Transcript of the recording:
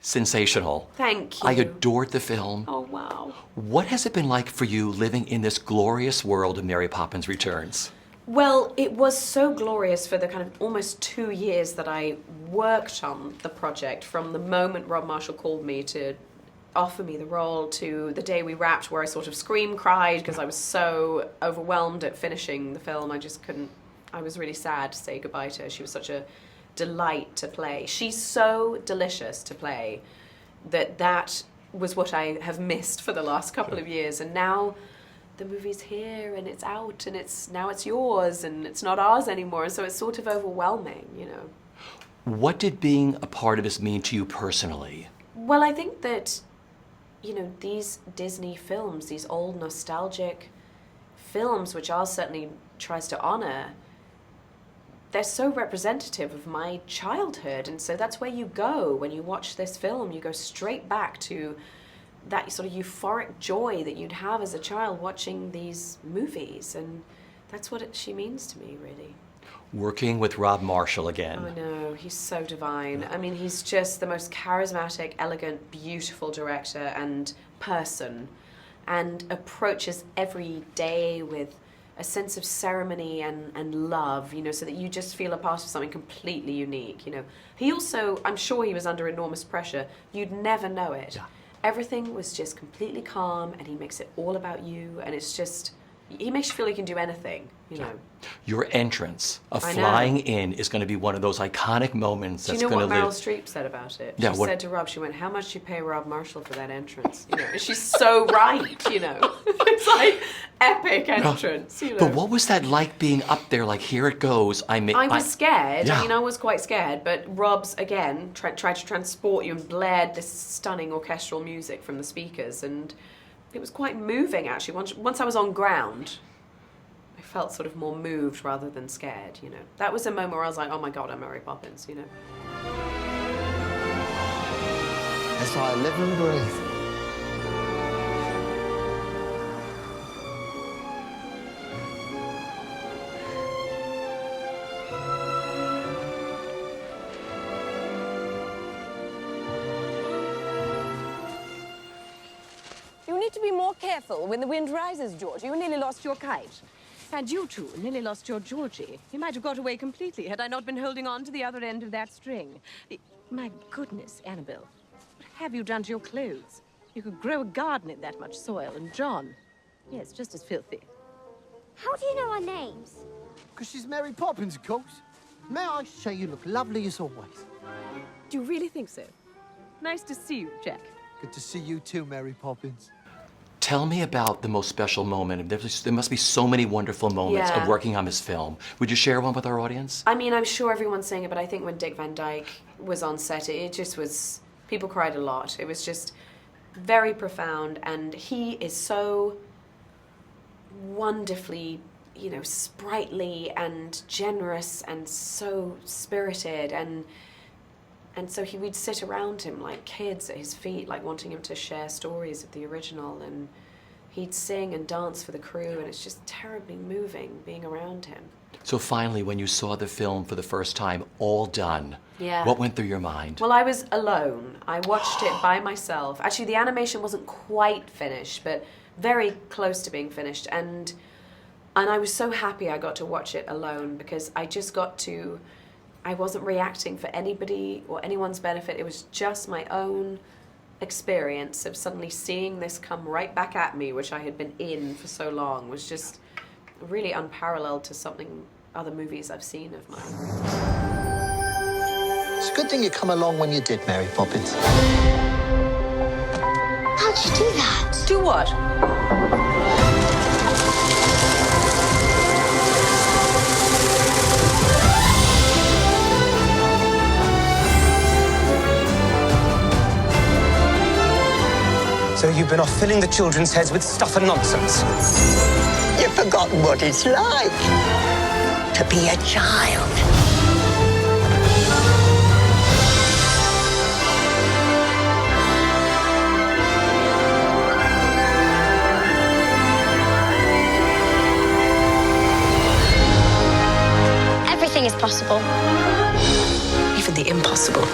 sensational. Thank you. I adored the film. Oh, wow. What has it been like for you living in this glorious world of Mary Poppins Returns? Well, it was so glorious for the kind of almost 2 years that I worked on the project, from the moment Rob Marshall called me to offer me the role to the day we wrapped, where I sort of cried because I was so overwhelmed at finishing the film. I just couldn't, I was really sad to say goodbye to her. She was such a delight to play. She's so delicious to play that was what I have missed for the last couple of years. And now the movie's here and it's out and now it's yours and it's not ours anymore. So it's sort of overwhelming, you know. What did being a part of this mean to you personally? Well, I think that, you know, these Disney films, these old nostalgic films, which Oz certainly tries to honor, they're so representative of my childhood. And so that's where you go when you watch this film. You go straight back to that sort of euphoric joy that you'd have as a child watching these movies. And that's what she means to me, really. Working with Rob Marshall again. I know, he's so divine. I mean, he's just the most charismatic, elegant, beautiful director and person, and approaches every day with a sense of ceremony and love, you know, so that you just feel a part of something completely unique, you know. He also, I'm sure he was under enormous pressure. You'd never know it. Yeah. Everything was just completely calm, and he makes it all about you, and it's just, he makes you feel you can do anything, you know. Your entrance of flying in is going to be one of those iconic moments that's going to live. Do you know what Meryl Streep said about it? Yeah, she said to Rob, she went, "How much did you pay Rob Marshall for that entrance?" You know, and she's so right, you know. It's like epic entrance, you know. But what was that like being up there, like, here it goes? I was scared. Yeah. I mean, I was quite scared, but Rob's, again, tried to transport you and blared this stunning orchestral music from the speakers, and it was quite moving, actually. Once I was on ground, I felt sort of more moved rather than scared, you know. That was a moment where I was like, oh my God, I'm Mary Poppins, you know. That's why I live and breathe. You need to be more careful when the wind rises, Georgie. You nearly lost your kite. And you, too, nearly lost your Georgie. You might have got away completely had I not been holding on to the other end of that string. My goodness, Annabelle, what have you done to your clothes? You could grow a garden in that much soil. And John, yes, just as filthy. How do you know our names? Because she's Mary Poppins, of course. May I say you look lovely as always? Do you really think so? Nice to see you, Jack. Good to see you too, Mary Poppins. Tell me about the most special moment. There must be so many wonderful moments of working on this film. Would you share one with our audience? I mean, I'm sure everyone's saying it, but I think when Dick Van Dyke was on set, it just was, people cried a lot. It was just very profound, and he is so wonderfully, you know, sprightly and generous and so spirited, and so we'd sit around him like kids at his feet, like wanting him to share stories of the original, and he'd sing and dance for the crew, and it's just terribly moving being around him. So finally, when you saw the film for the first time, all done, yeah, what went through your mind? Well, I was alone. I watched it by myself. Actually, the animation wasn't quite finished, but very close to being finished, and I was so happy I got to watch it alone, because I just got to, I wasn't reacting for anybody or anyone's benefit. It was just my own experience of suddenly seeing this come right back at me, which I had been in for so long, was just really unparalleled to something other movies I've seen of mine. It's a good thing you come along when you did, Mary Poppins. How'd you do that? Do what? So you've been off filling the children's heads with stuff and nonsense. You've forgotten what it's like to be a child. Everything is possible. Even the impossible.